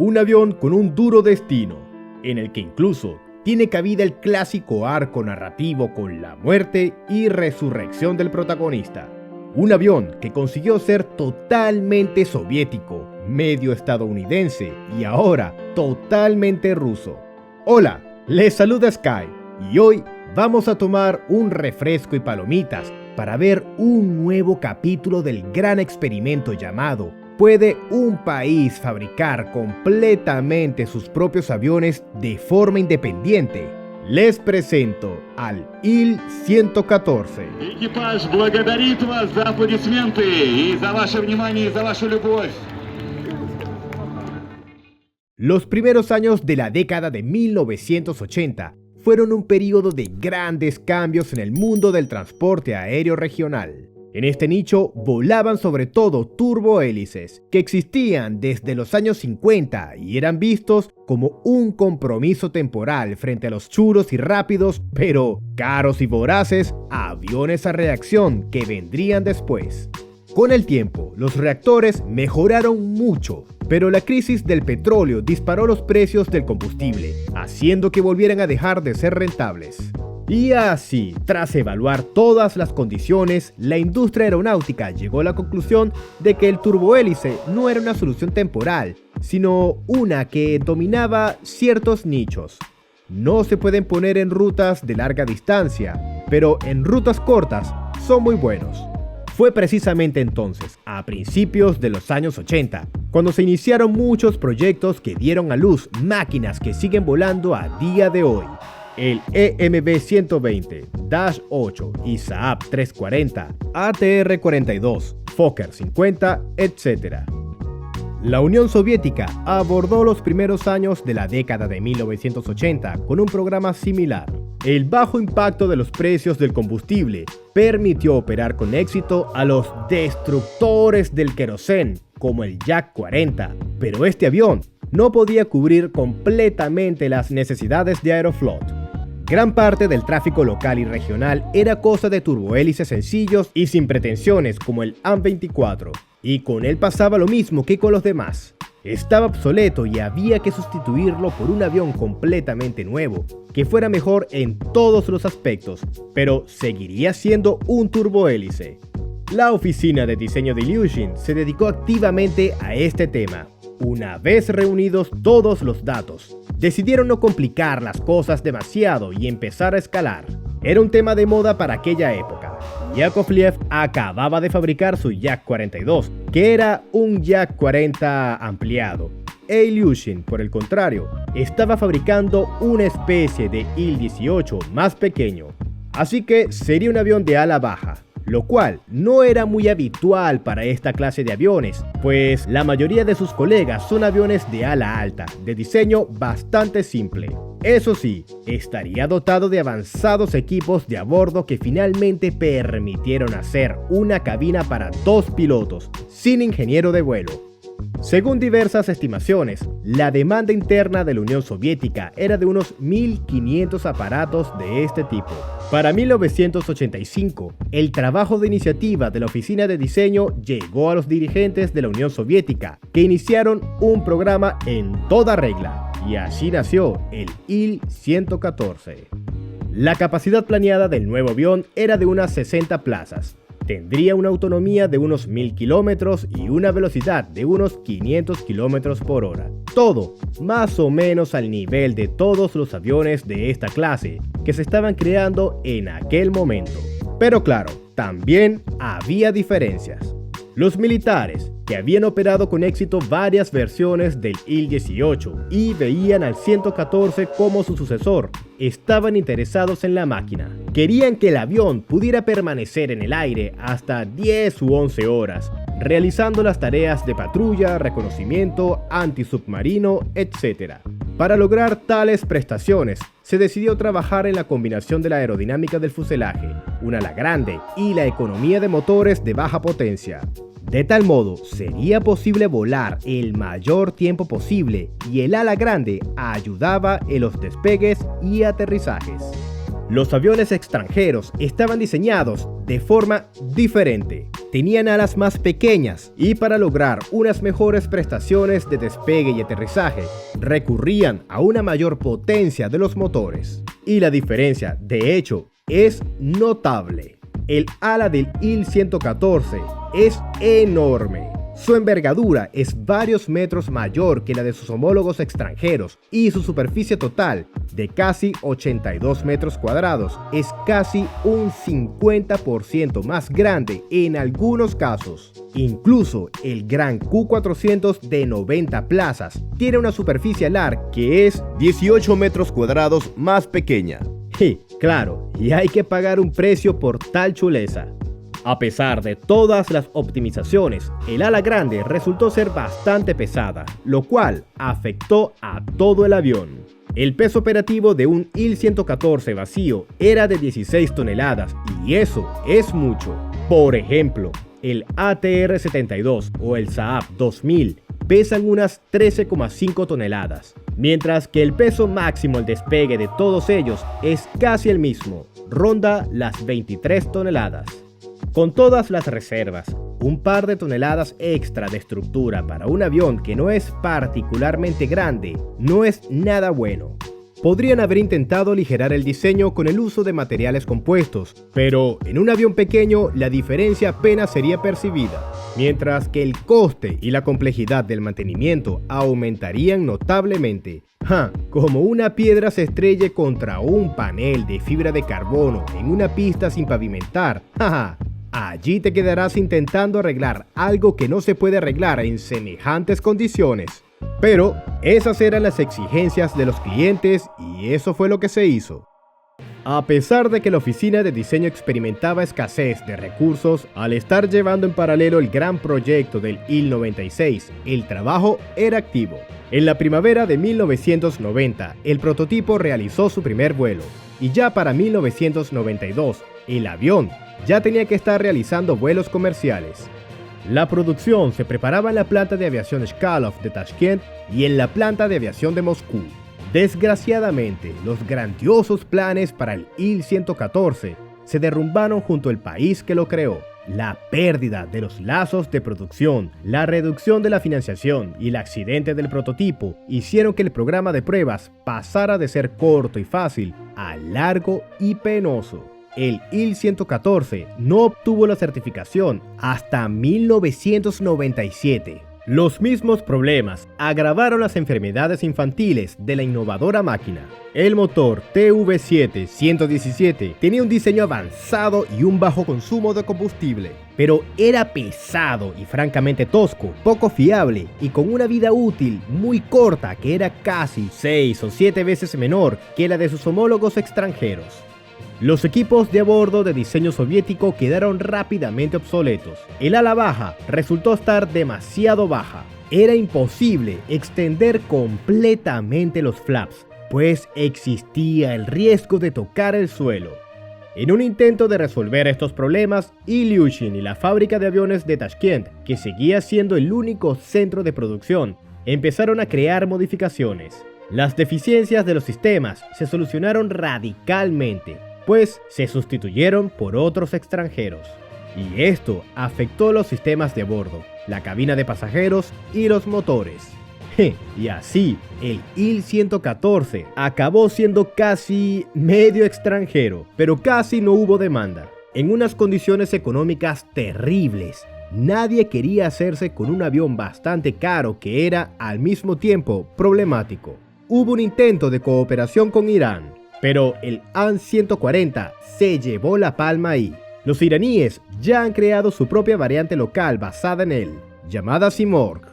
un avión con un duro destino, en el que incluso tiene cabida el clásico arco narrativo con la muerte y resurrección del protagonista. Un avión que consiguió ser totalmente soviético, medio estadounidense y ahora totalmente ruso. Hola, les saluda Sky y hoy vamos a tomar un refresco y palomitas para ver un nuevo capítulo del gran experimento llamado ¿puede un país fabricar completamente sus propios aviones de forma independiente? Les presento al Il-114. Экипаж благодарит вас за аплодисменты и за ваше внимание, и за вашу любовь. Los primeros años de la década de 1980 fueron un periodo de grandes cambios en el mundo del transporte aéreo regional. En este nicho volaban sobre todo turbohélices, que existían desde los años 50 y eran vistos como un compromiso temporal frente a los churos y rápidos, pero caros y voraces, aviones a reacción que vendrían después. Con el tiempo, los reactores mejoraron mucho, pero la crisis del petróleo disparó los precios del combustible, haciendo que volvieran a dejar de ser rentables. Y así, tras evaluar todas las condiciones, la industria aeronáutica llegó a la conclusión de que el turbohélice no era una solución temporal, sino una que dominaba ciertos nichos. No se pueden poner en rutas de larga distancia, pero en rutas cortas son muy buenos. Fue precisamente entonces, a principios de los años 80, cuando se iniciaron muchos proyectos que dieron a luz máquinas que siguen volando a día de hoy. El EMB 120-8 y Saab 340, ATR 42, Fokker 50, etc. La Unión Soviética abordó los primeros años de la década de 1980 con un programa similar. El bajo impacto de los precios del combustible permitió operar con éxito a los destructores del querosén, como el Yak-40, pero este avión no podía cubrir completamente las necesidades de Aeroflot. Gran parte del tráfico local y regional era cosa de turbohélices sencillos y sin pretensiones como el An-24, y con él pasaba lo mismo que con los demás. Estaba obsoleto y había que sustituirlo por un avión completamente nuevo, que fuera mejor en todos los aspectos, pero seguiría siendo un turbohélice. La oficina de diseño de Ilyushin se dedicó activamente a este tema. Una vez reunidos todos los datos, decidieron no complicar las cosas demasiado y empezar a escalar. Era un tema de moda para aquella época. Yakovlev acababa de fabricar su Yak-42, que era un Yak-40 ampliado. Ilyushin, por el contrario, estaba fabricando una especie de Il-18 más pequeño. Así que sería un avión de ala baja, lo cual no era muy habitual para esta clase de aviones, pues la mayoría de sus colegas son aviones de ala alta, de diseño bastante simple. Eso sí, estaría dotado de avanzados equipos de a bordo que finalmente permitieron hacer una cabina para 2 pilotos, sin ingeniero de vuelo. Según diversas estimaciones, la demanda interna de la Unión Soviética era de unos 1.500 aparatos de este tipo. Para 1985, el trabajo de iniciativa de la oficina de diseño llegó a los dirigentes de la Unión Soviética, que iniciaron un programa en toda regla, y así nació el Il-114. La capacidad planeada del nuevo avión era de unas 60 plazas. Tendría una autonomía de unos 1000 kilómetros y una velocidad de unos 500 kilómetros por hora. Todo más o menos al nivel de todos los aviones de esta clase que se estaban creando en aquel momento. Pero claro, también había diferencias. Los militares, que habían operado con éxito varias versiones del Il-18 y veían al 114 como su sucesor, estaban interesados en la máquina. Querían que el avión pudiera permanecer en el aire hasta 10 u 11 horas, realizando las tareas de patrulla, reconocimiento, antisubmarino, etc. Para lograr tales prestaciones, se decidió trabajar en la combinación de la aerodinámica del fuselaje, un ala grande y la economía de motores de baja potencia. De tal modo, sería posible volar el mayor tiempo posible y el ala grande ayudaba en los despegues y aterrizajes. Los aviones extranjeros estaban diseñados de forma diferente. tenían alas más pequeñas y para lograr unas mejores prestaciones de despegue y aterrizaje, recurrían a una mayor potencia de los motores. Y la diferencia, de hecho, es notable. El ala del Il-114 es enorme. Su envergadura es varios metros mayor que la de sus homólogos extranjeros y su superficie total, de casi 82 metros cuadrados, es casi un 50% más grande en algunos casos. Incluso el Gran Q400 de 90 plazas tiene una superficie alar que es 18 metros cuadrados más pequeña. Y claro, y hay que pagar un precio por tal chuleza. A pesar de todas las optimizaciones, el ala grande resultó ser bastante pesada, lo cual afectó a todo el avión. El peso operativo de un Il-114 vacío era de 16 toneladas y eso es mucho. Por ejemplo, el ATR-72 o el Saab 2000 pesan unas 13,5 toneladas, mientras que el peso máximo al despegue de todos ellos es casi el mismo, ronda las 23 toneladas. Con todas las reservas, un par de toneladas extra de estructura para un avión que no es particularmente grande no es nada bueno. Podrían haber intentado aligerar el diseño con el uso de materiales compuestos, pero en un avión pequeño la diferencia apenas sería percibida, mientras que el coste y la complejidad del mantenimiento aumentarían notablemente. Como una piedra se estrelle contra un panel de fibra de carbono en una pista sin pavimentar. Allí te quedarás intentando arreglar algo que no se puede arreglar en semejantes condiciones. Pero esas eran las exigencias de los clientes y eso fue lo que se hizo. A pesar de que la oficina de diseño experimentaba escasez de recursos, al estar llevando en paralelo el gran proyecto del Il-96, el trabajo era activo. En la primavera de 1990, el prototipo realizó su primer vuelo, y ya para 1992, el avión ya tenía que estar realizando vuelos comerciales. La producción se preparaba en la planta de aviación Chkalov de Tashkent y en la planta de aviación de Moscú. Desgraciadamente, los grandiosos planes para el Il-114 se derrumbaron junto al país que lo creó. La pérdida de los lazos de producción, la reducción de la financiación y el accidente del prototipo hicieron que el programa de pruebas pasara de ser corto y fácil a largo y penoso. El Il-114 no obtuvo la certificación hasta 1997. Los mismos problemas agravaron las enfermedades infantiles de la innovadora máquina. El motor TV7-117 tenía un diseño avanzado y un bajo consumo de combustible, pero era pesado y francamente tosco, poco fiable y con una vida útil muy corta que era casi 6 o 7 veces menor que la de sus homólogos extranjeros. Los equipos de a bordo de diseño soviético quedaron rápidamente obsoletos. El ala baja resultó estar demasiado baja. Era imposible extender completamente los flaps, pues existía el riesgo de tocar el suelo. En un intento de resolver estos problemas, Ilyushin y la fábrica de aviones de Tashkent, que seguía siendo el único centro de producción, empezaron a crear modificaciones. Las deficiencias de los sistemas se solucionaron radicalmente, pues se sustituyeron por otros extranjeros. Y esto afectó los sistemas de bordo, la cabina de pasajeros y los motores. Y así, el Il-114 acabó siendo casi medio extranjero, pero casi no hubo demanda. En unas condiciones económicas terribles, nadie quería hacerse con un avión bastante caro que era al mismo tiempo problemático. Hubo un intento de cooperación con Irán, pero el AN-140 se llevó la palma ahí. Los iraníes ya han creado su propia variante local basada en él, llamada Simorgh.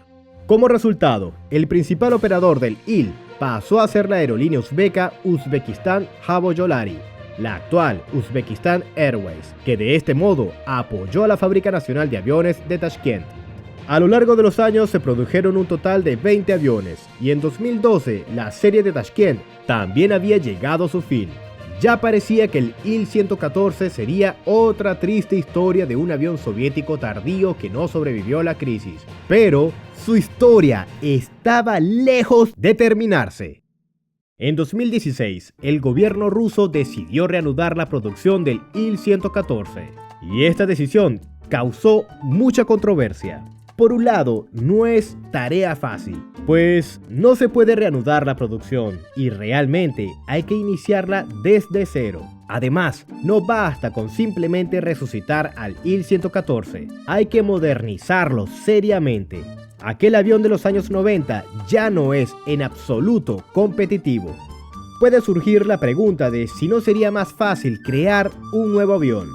Como resultado, el principal operador del Il pasó a ser la aerolínea uzbeka Uzbekistan Havo-Yolari, la actual Uzbekistan Airways, que de este modo apoyó a la Fábrica Nacional de Aviones de Tashkent. A lo largo de los años se produjeron un total de 20 aviones y en 2012 la serie de Tashkent también había llegado a su fin. Ya parecía que el Il-114 sería otra triste historia de un avión soviético tardío que no sobrevivió a la crisis, pero su historia estaba lejos de terminarse. En 2016, el gobierno ruso decidió reanudar la producción del Il-114 y esta decisión causó mucha controversia. Por un lado, no es tarea fácil, pues no se puede reanudar la producción y realmente hay que iniciarla desde cero. Además, no basta con simplemente resucitar al Il-114, hay que modernizarlo seriamente. Aquel avión de los años 90 ya no es en absoluto competitivo. Puede surgir la pregunta de si no sería más fácil crear un nuevo avión.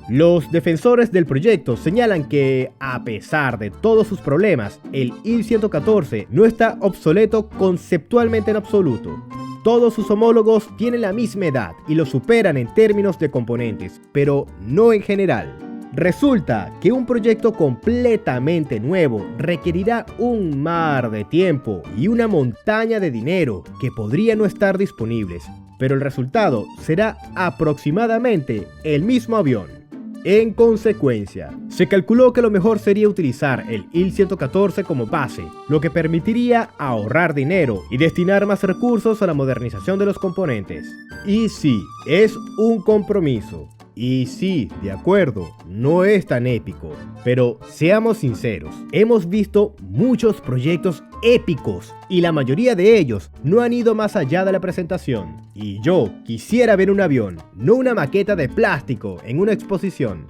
Los defensores del proyecto señalan que, a pesar de todos sus problemas, el Il-114 no está obsoleto conceptualmente en absoluto. Todos sus homólogos tienen la misma edad y lo superan en términos de componentes, pero no en general. Resulta que un proyecto completamente nuevo requerirá un mar de tiempo y una montaña de dinero que podría no estar disponibles, pero el resultado será aproximadamente el mismo avión. En consecuencia, se calculó que lo mejor sería utilizar el Il-114 como base, lo que permitiría ahorrar dinero y destinar más recursos a la modernización de los componentes. Y sí, es un compromiso. Y sí, de acuerdo, no es tan épico, pero seamos sinceros, hemos visto muchos proyectos épicos y la mayoría de ellos no han ido más allá de la presentación. Y yo quisiera ver un avión, no una maqueta de plástico en una exposición.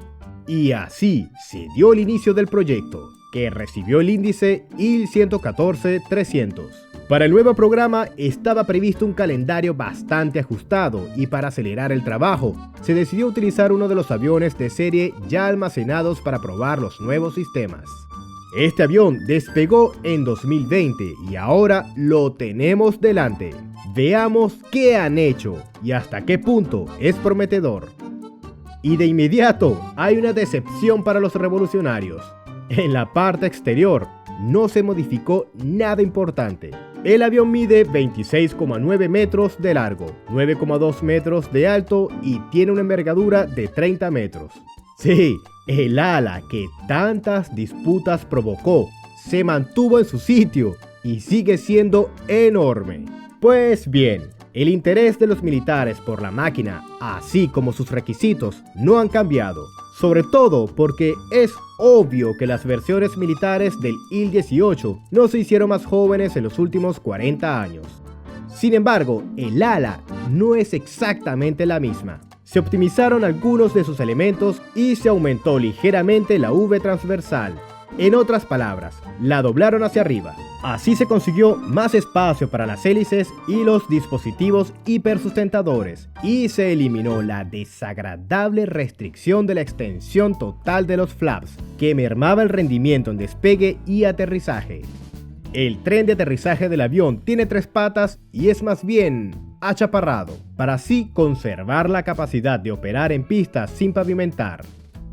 Y así se dio el inicio del proyecto, que recibió el índice Il-114-300. Para el nuevo programa estaba previsto un calendario bastante ajustado y para acelerar el trabajo se decidió utilizar uno de los aviones de serie ya almacenados para probar los nuevos sistemas. Este avión despegó en 2020 y ahora lo tenemos delante. Veamos qué han hecho y hasta qué punto es prometedor. Y de inmediato hay una decepción para los revolucionarios. En la parte exterior no se modificó nada importante. El avión mide 26,9 metros de largo, 9,2 metros de alto y tiene una envergadura de 30 metros. Sí, el ala que tantas disputas provocó se mantuvo en su sitio y sigue siendo enorme. Pues bien, el interés de los militares por la máquina, así como sus requisitos, no han cambiado. Sobre todo porque es obvio que las versiones militares del Il-18 no se hicieron más jóvenes en los últimos 40 años. Sin embargo, el ala no es exactamente la misma. Se optimizaron algunos de sus elementos y se aumentó ligeramente la V transversal. En otras palabras, la doblaron hacia arriba. Así se consiguió más espacio para las hélices y los dispositivos hipersustentadores y se eliminó la desagradable restricción de la extensión total de los flaps, que mermaba el rendimiento en despegue y aterrizaje. El tren de aterrizaje del avión tiene 3 patas y es más bien achaparrado, para así conservar la capacidad de operar en pistas sin pavimentar.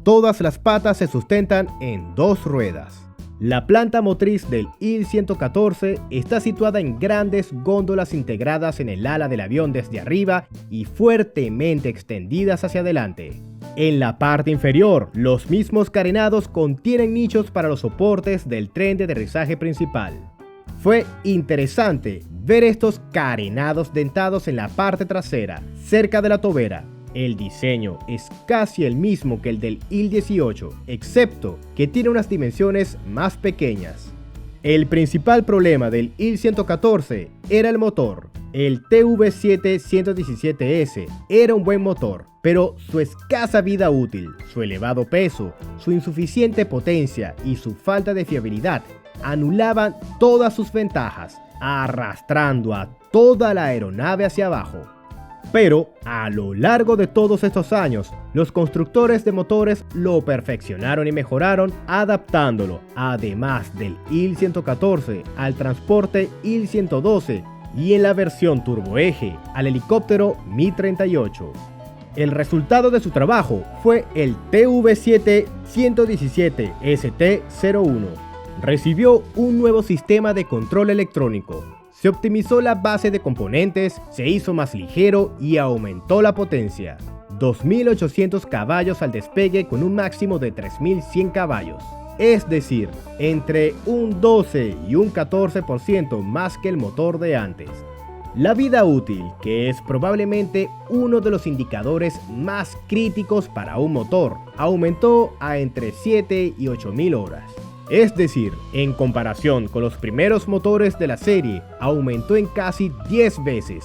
Todas las patas se sustentan en 2 ruedas. La planta motriz del Il-114 está situada en grandes góndolas integradas en el ala del avión desde arriba y fuertemente extendidas hacia adelante. En la parte inferior, los mismos carenados contienen nichos para los soportes del tren de aterrizaje principal. Fue interesante ver estos carenados dentados en la parte trasera, cerca de la tobera. El diseño es casi el mismo que el del Il-18, excepto que tiene unas dimensiones más pequeñas. El principal problema del Il-114 era el motor. El TV7-117S era un buen motor, pero su escasa vida útil, su elevado peso, su insuficiente potencia y su falta de fiabilidad anulaban todas sus ventajas, arrastrando a toda la aeronave hacia abajo. Pero, a lo largo de todos estos años, los constructores de motores lo perfeccionaron y mejoraron, adaptándolo, además del Il-114, al transporte Il-112 y en la versión turboeje, al helicóptero Mi-38. El resultado de su trabajo fue el TV7-117ST-01. Recibió un nuevo sistema de control electrónico. Se optimizó la base de componentes, se hizo más ligero y aumentó la potencia. 2.800 caballos al despegue con un máximo de 3.100 caballos. Es decir, entre un 12 y un 14% más que el motor de antes. La vida útil, que es probablemente uno de los indicadores más críticos para un motor, aumentó a entre 7 y 8.000 horas. Es decir, en comparación con los primeros motores de la serie, aumentó en casi 10 veces.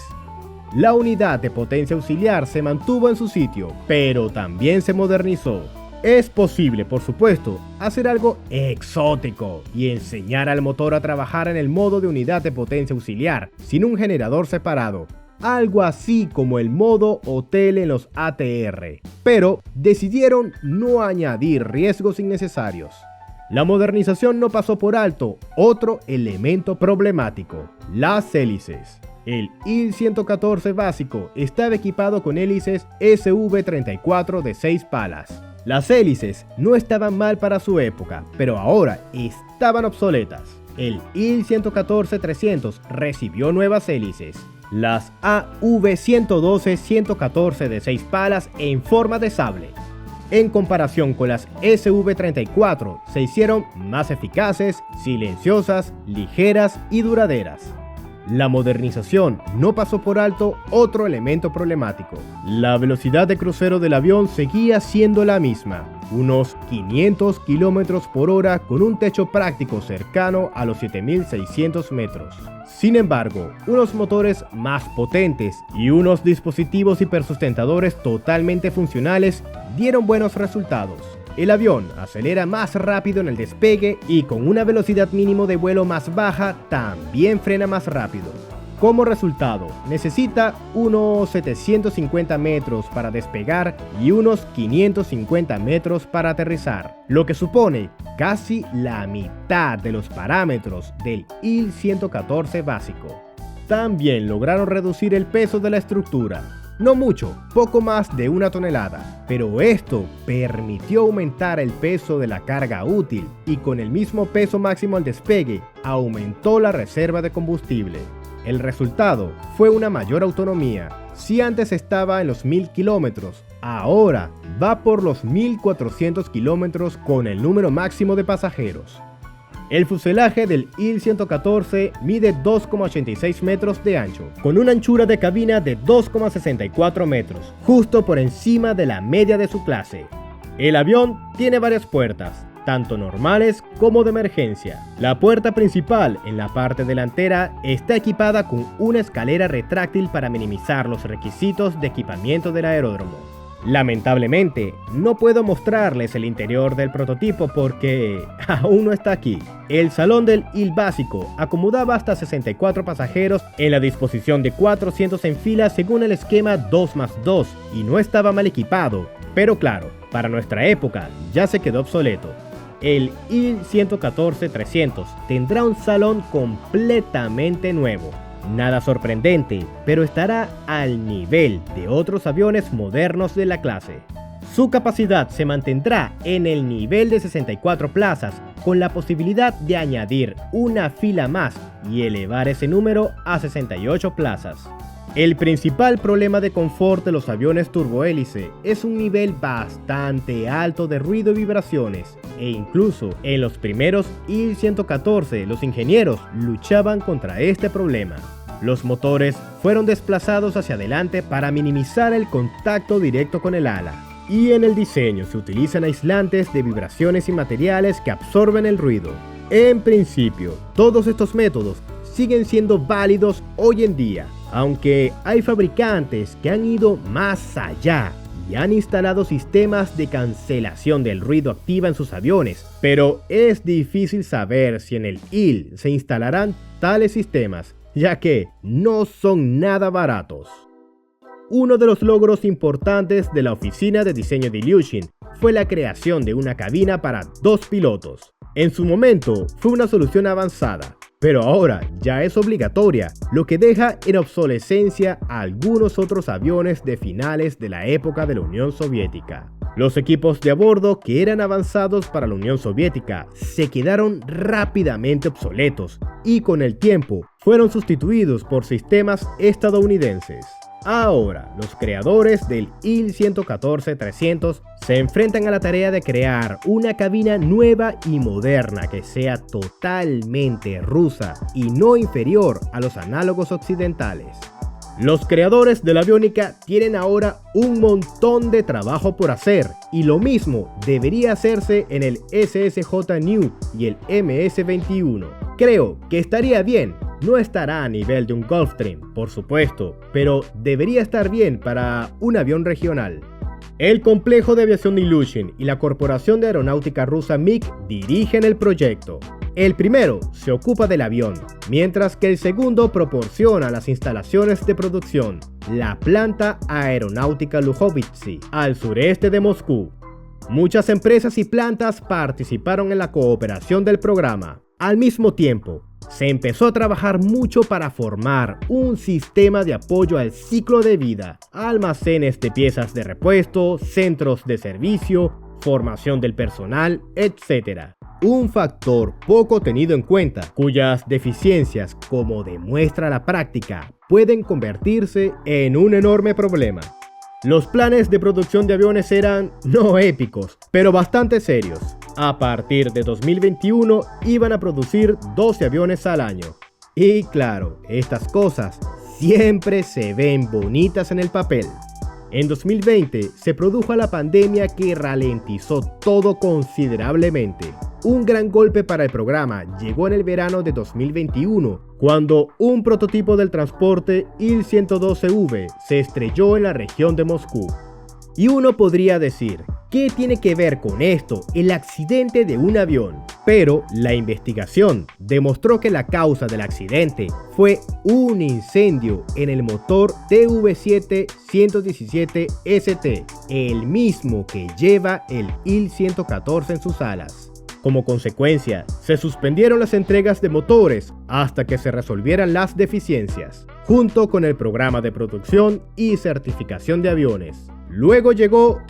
La unidad de potencia auxiliar se mantuvo en su sitio, pero también se modernizó. Es posible, por supuesto, hacer algo exótico y enseñar al motor a trabajar en el modo de unidad de potencia auxiliar, sin un generador separado, algo así como el modo hotel en los ATR, pero decidieron no añadir riesgos innecesarios. La modernización no pasó por alto otro elemento problemático: las hélices. El IL-114 básico estaba equipado con hélices SV-34 de 6 palas. Las hélices no estaban mal para su época, pero ahora estaban obsoletas. El IL-114-300 recibió nuevas hélices, las AV-112-114 de 6 palas en forma de sable. En comparación con las SV-34, se hicieron más eficaces, silenciosas, ligeras y duraderas. La modernización no pasó por alto otro elemento problemático. La velocidad de crucero del avión seguía siendo la misma, unos 500 km por hora con un techo práctico cercano a los 7.600 metros. Sin embargo, unos motores más potentes y unos dispositivos hipersustentadores totalmente funcionales dieron buenos resultados. El avión acelera más rápido en el despegue y con una velocidad mínimo de vuelo más baja también frena más rápido. Como resultado, necesita unos 750 metros para despegar y unos 550 metros para aterrizar, lo que supone casi la mitad de los parámetros del IL-114 básico. También lograron reducir el peso de la estructura. No mucho, poco más de 1 tonelada, pero esto permitió aumentar el peso de la carga útil y con el mismo peso máximo al despegue, aumentó la reserva de combustible. El resultado fue una mayor autonomía. Si antes estaba en los 1.000 kilómetros, ahora va por los 1.400 kilómetros con el número máximo de pasajeros. El fuselaje del IL-114 mide 2,86 metros de ancho, con una anchura de cabina de 2,64 metros, justo por encima de la media de su clase. El avión tiene varias puertas, tanto normales como de emergencia. La puerta principal, en la parte delantera, está equipada con una escalera retráctil para minimizar los requisitos de equipamiento del aeródromo. Lamentablemente, no puedo mostrarles el interior del prototipo porque aún no está aquí. El salón del IL básico acomodaba hasta 64 pasajeros en la disposición de 400 en fila según el esquema 2+2 y no estaba mal equipado, pero claro, para nuestra época ya se quedó obsoleto. El IL-114-300 tendrá un salón completamente nuevo. Nada sorprendente, pero estará al nivel de otros aviones modernos de la clase. Su capacidad se mantendrá en el nivel de 64 plazas, con la posibilidad de añadir una fila más y elevar ese número a 68 plazas. El principal problema de confort de los aviones turbohélice es un nivel bastante alto de ruido y vibraciones, e incluso en los primeros IL-114 los ingenieros luchaban contra este problema. Los motores fueron desplazados hacia adelante para minimizar el contacto directo con el ala, y en el diseño se utilizan aislantes de vibraciones y materiales que absorben el ruido. En principio, todos estos métodos siguen siendo válidos hoy en día, aunque hay fabricantes que han ido más allá y han instalado sistemas de cancelación del ruido activa en sus aviones, pero es difícil saber si en el IL se instalarán tales sistemas, ya que no son nada baratos. Uno de los logros importantes de la oficina de diseño de Ilyushin fue la creación de una cabina para 2 pilotos. En su momento fue una solución avanzada, pero ahora ya es obligatoria, lo que deja en obsolescencia a algunos otros aviones de finales de la época de la Unión Soviética. Los equipos de a bordo que eran avanzados para la Unión Soviética se quedaron rápidamente obsoletos y con el tiempo fueron sustituidos por sistemas estadounidenses. Ahora, los creadores del Il-114-300 se enfrentan a la tarea de crear una cabina nueva y moderna que sea totalmente rusa y no inferior a los análogos occidentales. Los creadores de la aviónica tienen ahora un montón de trabajo por hacer y lo mismo debería hacerse en el SSJ New y el MS-21. Creo que estaría bien. No estará a nivel de un Gulfstream, por supuesto, pero debería estar bien para un avión regional. El complejo de aviación Ilyushin y la corporación de aeronáutica rusa MiG dirigen el proyecto. El primero se ocupa del avión, mientras que el segundo proporciona las instalaciones de producción, la planta aeronáutica Lukhovitsy, al sureste de Moscú. Muchas empresas y plantas participaron en la cooperación del programa. Al mismo tiempo, se empezó a trabajar mucho para formar un sistema de apoyo al ciclo de vida, almacenes de piezas de repuesto, centros de servicio, formación del personal, etc. Un factor poco tenido en cuenta, cuyas deficiencias, como demuestra la práctica, pueden convertirse en un enorme problema. Los planes de producción de aviones eran no épicos, pero bastante serios. A partir de 2021 iban a producir 12 aviones al año. Y claro, estas cosas siempre se ven bonitas en el papel. En 2020 se produjo la pandemia que ralentizó todo considerablemente. Un gran golpe para el programa llegó en el verano de 2021, cuando un prototipo del transporte Il-112V se estrelló en la región de Moscú. Y uno podría decir, ¿qué tiene que ver con esto el accidente de un avión? Pero la investigación demostró que la causa del accidente fue un incendio en el motor TV7-117ST, el mismo que lleva el Il-114 en sus alas. Como consecuencia, se suspendieron las entregas de motores hasta que se resolvieran las deficiencias, junto con el programa de producción y certificación de aviones. Luego llegó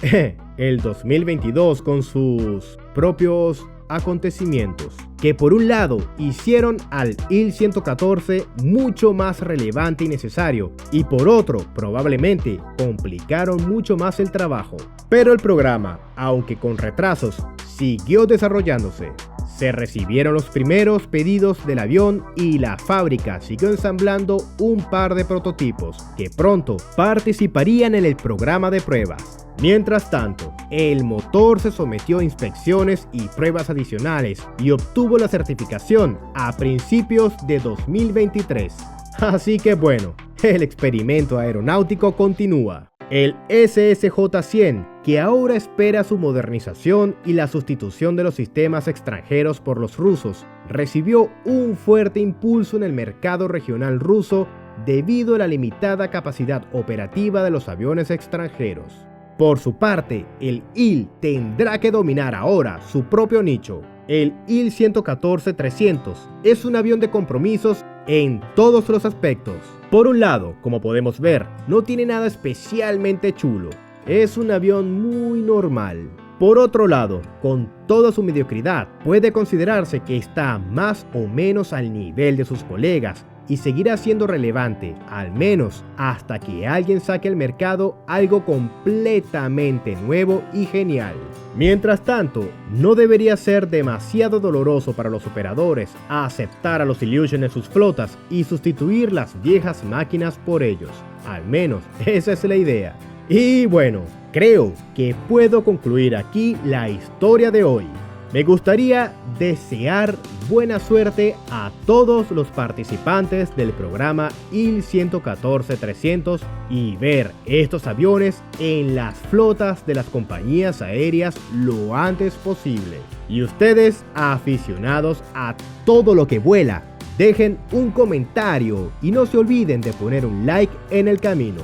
el 2022 con sus propios acontecimientos, que por un lado hicieron al Il-114 mucho más relevante y necesario, y por otro probablemente complicaron mucho más el trabajo. Pero el programa, aunque con retrasos, siguió desarrollándose. Se recibieron los primeros pedidos del avión y la fábrica siguió ensamblando un par de prototipos que pronto participarían en el programa de pruebas. Mientras tanto, el motor se sometió a inspecciones y pruebas adicionales y obtuvo la certificación a principios de 2023. Así que bueno, el experimento aeronáutico continúa. El SSJ-100, que ahora espera su modernización y la sustitución de los sistemas extranjeros por los rusos, recibió un fuerte impulso en el mercado regional ruso debido a la limitada capacidad operativa de los aviones extranjeros. Por su parte, el Il tendrá que dominar ahora su propio nicho. El Il-114-300 es un avión de compromisos en todos los aspectos. Por un lado, como podemos ver, no tiene nada especialmente chulo. Es un avión muy normal. Por otro lado, con toda su mediocridad, puede considerarse que está más o menos al nivel de sus colegas y seguirá siendo relevante, al menos hasta que alguien saque al mercado algo completamente nuevo y genial. Mientras tanto, no debería ser demasiado doloroso para los operadores aceptar a los Ilyushin en sus flotas y sustituir las viejas máquinas por ellos. Al menos esa es la idea. Y bueno, creo que puedo concluir aquí la historia de hoy. Me gustaría desear buena suerte a todos los participantes del programa Il-114-300 y ver estos aviones en las flotas de las compañías aéreas lo antes posible. Y ustedes, aficionados a todo lo que vuela, dejen un comentario y no se olviden de poner un like en el camino.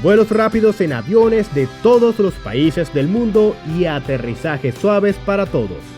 Vuelos rápidos en aviones de todos los países del mundo y aterrizajes suaves para todos.